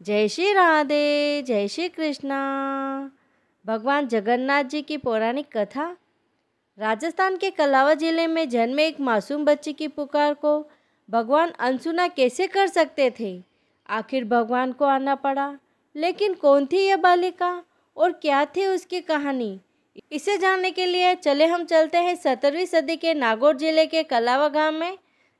जय श्री राधे, जय श्री कृष्णा। भगवान जगन्नाथ जी की पौराणिक कथा। राजस्थान के कलावा जिले में जन्मे एक मासूम बच्ची की पुकार को भगवान अनसुना कैसे कर सकते थे। आखिर भगवान को आना पड़ा, लेकिन कौन थी यह बालिका और क्या थी उसकी कहानी, इसे जानने के लिए चले हम चलते हैं 17वीं सदी के नागौर जिले के कलावा गांव में,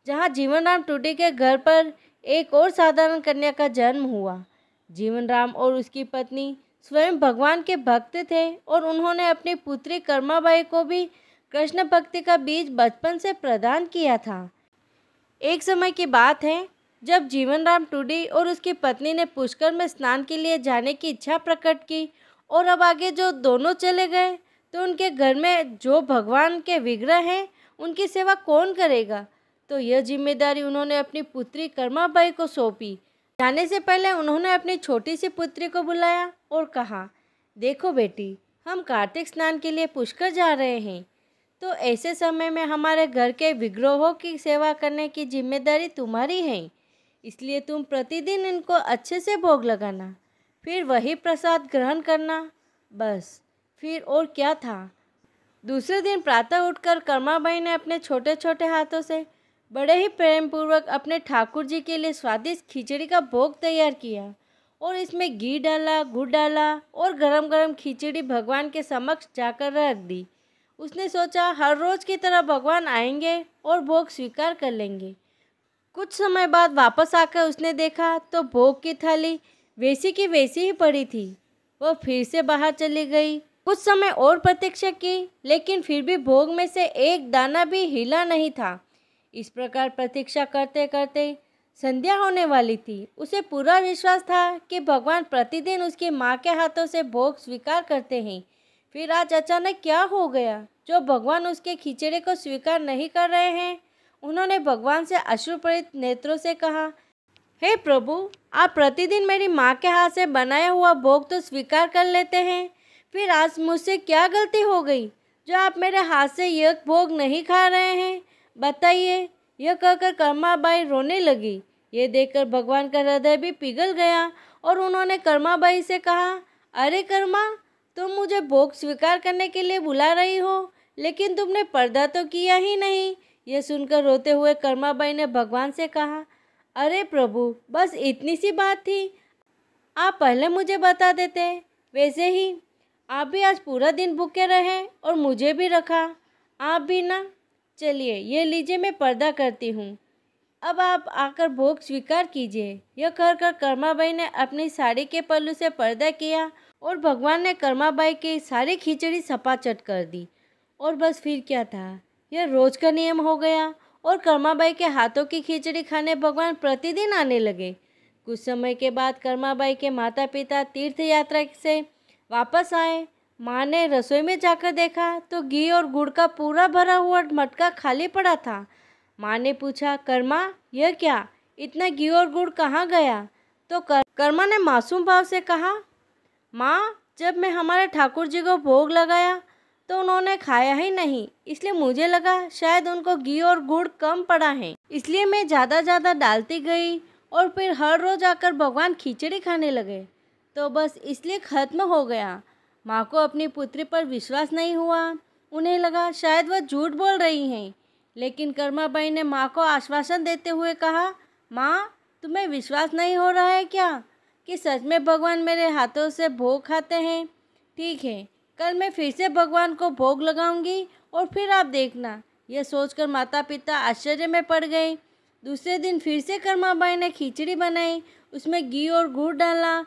जहां जीवनराम टूडी के घर पर एक और साधारण कन्या का जन्म हुआ। जीवनराम और उसकी पत्नी स्वयं भगवान के भक्त थे और उन्होंने अपनी पुत्री कर्माबाई को भी कृष्ण भक्ति का बीज बचपन से प्रदान किया था। एक समय की बात है जब जीवनराम टूडी और उसकी पत्नी ने पुष्कर में स्नान के लिए जाने की इच्छा प्रकट की और अब आगे जो दोनों चले गए तो उनके घर में जो भगवान के विग्रह हैं उनकी सेवा कौन करेगा। तो यह जिम्मेदारी उन्होंने अपनी पुत्री कर्माबाई को सौंपी। जाने से पहले उन्होंने अपनी छोटी सी पुत्री को बुलाया और कहा, देखो बेटी, हम कार्तिक स्नान के लिए पुष्कर जा रहे हैं, तो ऐसे समय में हमारे घर के विग्रहों की सेवा करने की जिम्मेदारी तुम्हारी है। इसलिए तुम प्रतिदिन इनको अच्छे से भोग लगाना, फिर वही प्रसाद ग्रहण करना। बस फिर और क्या था। दूसरे दिन प्रातः उठकर कर्माबाई ने अपने छोटे छोटे हाथों से बड़े ही प्रेम पूर्वक अपने ठाकुर जी के लिए स्वादिष्ट खिचड़ी का भोग तैयार किया और इसमें घी डाला, गुड़ डाला और गरम गरम खिचड़ी भगवान के समक्ष जाकर रख दी। उसने सोचा हर रोज की तरह भगवान आएंगे और भोग स्वीकार कर लेंगे। कुछ समय बाद वापस आकर उसने देखा तो भोग की थाली वैसी की वैसी ही पड़ी थी। वह फिर से बाहर चली गई। कुछ समय और प्रतीक्षा की, लेकिन फिर भी भोग में से एक दाना भी हिला नहीं था। इस प्रकार प्रतीक्षा करते करते संध्या होने वाली थी। उसे पूरा विश्वास था कि भगवान प्रतिदिन उसकी माँ के हाथों से भोग स्वीकार करते हैं। फिर आज अचानक क्या हो गया जो भगवान उसके खिचड़ी को स्वीकार नहीं कर रहे हैं। उन्होंने भगवान से अश्रुपूरित नेत्रों से कहा, हे प्रभु, आप प्रतिदिन मेरी माँ के हाथ से बनाया हुआ भोग तो स्वीकार कर लेते हैं, फिर आज मुझसे क्या गलती हो गई जो आप मेरे हाथ से यह भोग नहीं खा रहे हैं, बताइए। यह कहकर कर्माबाई रोने लगी। ये देखकर भगवान का हृदय भी पिघल गया और उन्होंने कर्माबाई से कहा, अरे कर्मा, तुम मुझे भोग स्वीकार करने के लिए बुला रही हो, लेकिन तुमने पर्दा तो किया ही नहीं। यह सुनकर रोते हुए कर्माबाई ने भगवान से कहा, अरे प्रभु, बस इतनी सी बात थी, आप पहले मुझे बता देते। वैसे ही आप भी आज पूरा दिन भूखे रहे और मुझे भी रखा। आप भी ना। चलिए ये लीजिए, मैं पर्दा करती हूँ, अब आप आकर भोग स्वीकार कीजिए। यह कहकर कर्माबाई ने अपनी साड़ी के पल्लू से पर्दा किया और भगवान ने कर्माबाई की सारी खिचड़ी सपाचट कर दी। और बस फिर क्या था, यह रोज का नियम हो गया और कर्माबाई के हाथों की खिचड़ी खाने भगवान प्रतिदिन आने लगे। कुछ समय के बाद कर्माबाई के माता पिता तीर्थ यात्रा से वापस आए। माँ ने रसोई में जाकर देखा तो घी और गुड़ का पूरा भरा हुआ मटका खाली पड़ा था। माँ ने पूछा, कर्मा, यह क्या, इतना घी और गुड़ कहाँ गया। तो कर्मा ने मासूम भाव से कहा, माँ, जब मैं हमारे ठाकुर जी को भोग लगाया तो उन्होंने खाया ही नहीं, इसलिए मुझे लगा शायद उनको घी और गुड़ कम पड़ा है, इसलिए मैं ज़्यादा डालती गई और फिर हर रोज आकर भगवान खिचड़ी खाने लगे, तो बस इसलिए खत्म हो गया। माँ को अपनी पुत्री पर विश्वास नहीं हुआ। उन्हें लगा शायद वह झूठ बोल रही हैं, लेकिन कर्माबाई ने माँ को आश्वासन देते हुए कहा, माँ, तुम्हें विश्वास नहीं हो रहा है क्या कि सच में भगवान मेरे हाथों से भोग खाते हैं। ठीक है, कल मैं फिर से भगवान को भोग लगाऊंगी और फिर आप देखना। यह सोचकर माता पिता आश्चर्य में पड़ गए। दूसरे दिन फिर से कर्माबाई ने खिचड़ी बनाई, उसमें घी और गुड़ डाला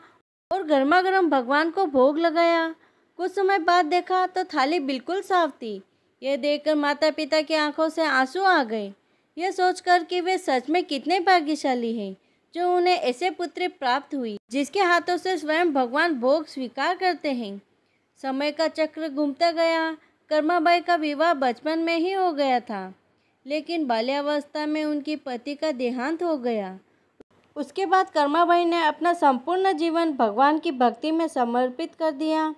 और गर्मा गर्म भगवान को भोग लगाया। कुछ समय बाद देखा तो थाली बिल्कुल साफ थी। यह देखकर माता पिता की आंखों से आंसू आ गए। यह सोचकर कि वे सच में कितने भाग्यशाली हैं जो उन्हें ऐसे पुत्री प्राप्त हुई जिसके हाथों से स्वयं भगवान भोग स्वीकार करते हैं। समय का चक्र घूमता गया। कर्माबाई का विवाह बचपन में ही हो गया था, लेकिन बाल्यावस्था में उनकी पति का देहांत हो गया। उसके बाद कर्माबाई ने अपना संपूर्ण जीवन भगवान की भक्ति में समर्पित कर दिया।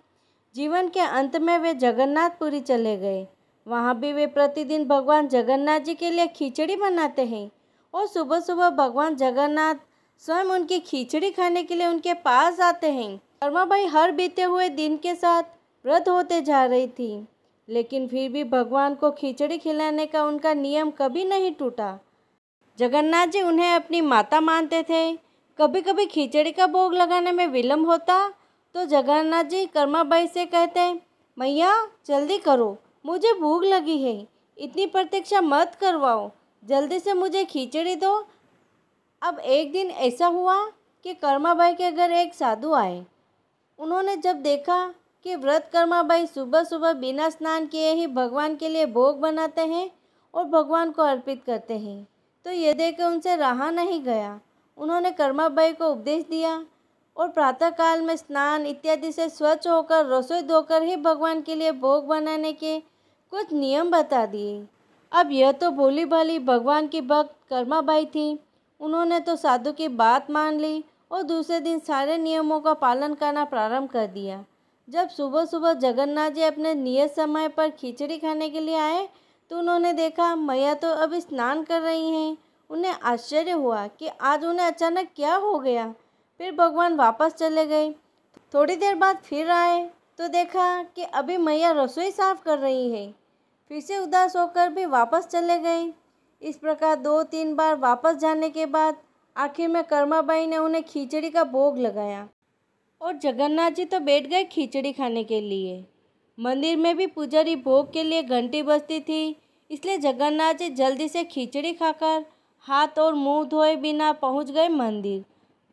जीवन के अंत में वे जगन्नाथपुरी चले गए। वहाँ भी वे प्रतिदिन भगवान जगन्नाथ जी के लिए खिचड़ी बनाते हैं और सुबह सुबह भगवान जगन्नाथ स्वयं उनकी खिचड़ी खाने के लिए उनके पास आते हैं। कर्माबाई हर बीते हुए दिन के साथ व्रत होते जा रही थी, लेकिन फिर भी भगवान को खिचड़ी खिलाने का उनका नियम कभी नहीं टूटा। जगन्नाथ जी उन्हें अपनी माता मानते थे। कभी कभी खिचड़ी का भोग लगाने में विलम्ब होता तो जगन्नाथ जी कर्माबाई से कहते, मैया जल्दी करो, मुझे भूख लगी है, इतनी प्रतीक्षा मत करवाओ, जल्दी से मुझे खिचड़ी दो। अब एक दिन ऐसा हुआ कि कर्माबाई के घर एक साधु आए। उन्होंने जब देखा कि व्रत कर्माबाई सुबह सुबह बिना स्नान किए ही भगवान के लिए भोग बनाते हैं और भगवान को अर्पित करते हैं, तो ये देखकर उनसे रहा नहीं गया। उन्होंने कर्माबाई को उपदेश दिया और प्रातःकाल में स्नान इत्यादि से स्वच्छ होकर रसोई धोकर ही भगवान के लिए भोग बनाने के कुछ नियम बता दिए। अब यह तो भोली भाली भगवान की भक्त कर्माबाई थी। उन्होंने तो साधु की बात मान ली और दूसरे दिन सारे नियमों का पालन करना प्रारंभ कर दिया। जब सुबह सुबह जगन्नाथ जी अपने नियत समय पर खिचड़ी खाने के लिए आए तो उन्होंने देखा मैया तो अभी स्नान कर रही हैं। उन्हें आश्चर्य हुआ कि आज उन्हें अचानक क्या हो गया। फिर भगवान वापस चले गए। थोड़ी देर बाद फिर आए तो देखा कि अभी मैया रसोई साफ कर रही है। फिर से उदास होकर भी वापस चले गए। इस प्रकार 2-3 बार वापस जाने के बाद आखिर में कर्माबाई ने उन्हें खिचड़ी का भोग लगाया और जगन्नाथ जी तो बैठ गए खिचड़ी खाने के लिए। मंदिर में भी पुजारी भोग के लिए घंटी बजती थी, इसलिए जगन्नाथ जी जल्दी से खिचड़ी खाकर हाथ और मुंह धोए बिना पहुंच गए मंदिर।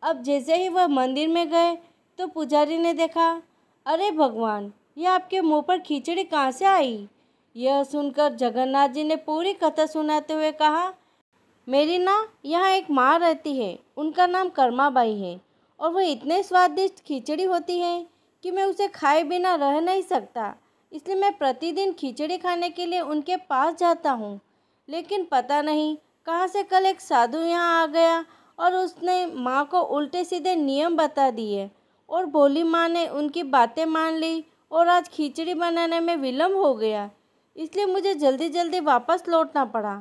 अब जैसे ही वह मंदिर में गए तो पुजारी ने देखा, अरे भगवान, ये आपके मुंह पर खिचड़ी कहाँ से आई? यह सुनकर जगन्नाथ जी ने पूरी कथा सुनाते हुए कहा, मेरी ना यहाँ एक माँ रहती है, उनका नाम कर्माबाई है और वह इतने स्वादिष्ट खिचड़ी होती है कि मैं उसे खाए बिना रह नहीं सकता। इसलिए मैं प्रतिदिन खिचड़ी खाने के लिए उनके पास जाता हूँ। लेकिन पता नहीं कहाँ से कल एक साधु यहाँ आ गया और उसने माँ को उल्टे सीधे नियम बता दिए और भोली माँ ने उनकी बातें मान ली और आज खिचड़ी बनाने में विलम्ब हो गया, इसलिए मुझे जल्दी जल्दी वापस लौटना पड़ा।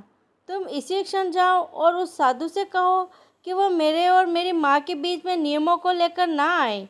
तुम इसी क्षण जाओ और उस साधु से कहो कि वह मेरे और मेरी माँ के बीच में नियमों को लेकर ना आए।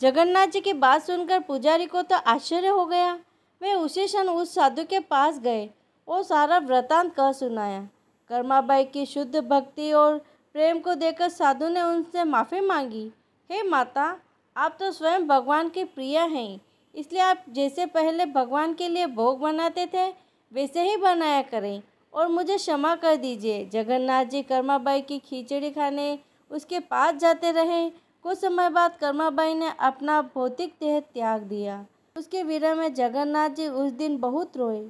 जगन्नाथ जी की बात सुनकर पुजारी को तो आश्चर्य हो गया। वे उसी क्षण उस साधु के पास गए और सारा वृतांत कह सुनाया। कर्माबाई की शुद्ध भक्ति और प्रेम को देखकर साधु ने उनसे माफ़ी मांगी। हे माता, आप तो स्वयं भगवान के प्रिय हैं, इसलिए आप जैसे पहले भगवान के लिए भोग बनाते थे वैसे ही बनाया करें और मुझे क्षमा कर दीजिए। जगन्नाथ जी कर्माबाई की खिचड़ी खाने उसके पास जाते रहे। कुछ समय बाद कर्माबाई ने अपना भौतिक देह त्याग दिया। उसके विरह में जगन्नाथ जी उस दिन बहुत रोए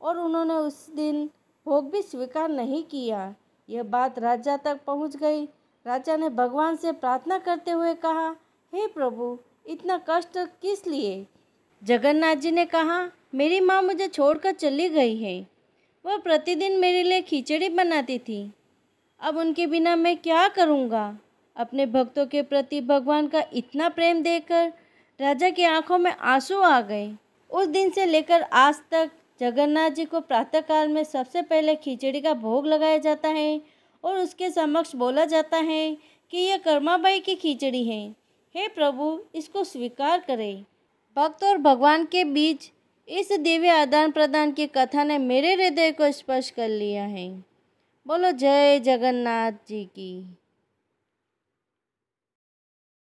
और उन्होंने उस दिन भोग भी स्वीकार नहीं किया। यह बात राजा तक पहुंच गई। राजा ने भगवान से प्रार्थना करते हुए कहा, हे प्रभु, इतना कष्ट किस लिए? जगन्नाथ जी ने कहा, मेरी माँ मुझे छोड़कर चली गई है। वह प्रतिदिन मेरे लिए खिचड़ी बनाती थी। अब उनके बिना मैं क्या करूँगा? अपने भक्तों के प्रति भगवान का इतना प्रेम देखकर राजा की आंखों में आंसू आ गए। उस दिन से लेकर आज तक जगन्नाथ जी को प्रातःकाल में सबसे पहले खिचड़ी का भोग लगाया जाता है और उसके समक्ष बोला जाता है कि यह कर्माबाई की खिचड़ी है। हे प्रभु, इसको स्वीकार करें। भक्त और भगवान के बीच इस दिव्य आदान प्रदान की कथा ने मेरे हृदय को स्पर्श कर लिया है। बोलो जय जगन्नाथ जी की।